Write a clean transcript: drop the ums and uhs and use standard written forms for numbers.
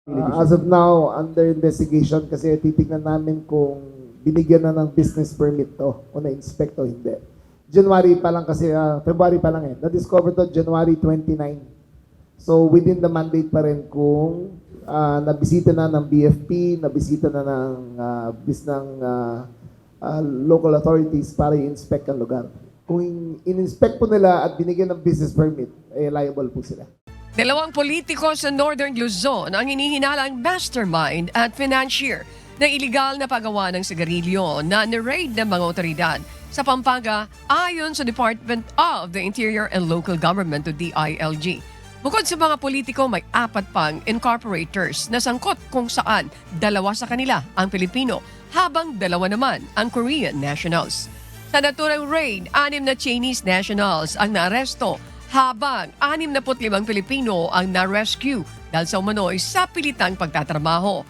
As of now, under investigation kasi titignan namin kung binigyan na ng business permit to o na-inspect o hindi. January pa lang kasi, February pa lang eh. Na-discover to January 29. So within the mandate pa rin kung nabisita na ng BFP, nabisita na ng local authorities para i-inspect ang lugar. Kung in-inspect po nila at binigyan ng business permit, eh liable po sila. Dalawang politiko sa Northern Luzon ang hinihinalang mastermind at financier ng iligal na paggawa ng sigarilyo na ni-raid ng mga otoridad sa Pampanga ayon sa Department of the Interior and Local Government o DILG. Bukod sa mga politiko, may 4 pang incorporators na sangkot kung saan 2 sa kanila ang Pilipino habang 2 naman ang Korean nationals. Sa naturang raid, 6 na Chinese nationals ang naaresto habang 65 Pilipino ang na-rescue dahil sa umano'y sa pilitang pagtatrabaho.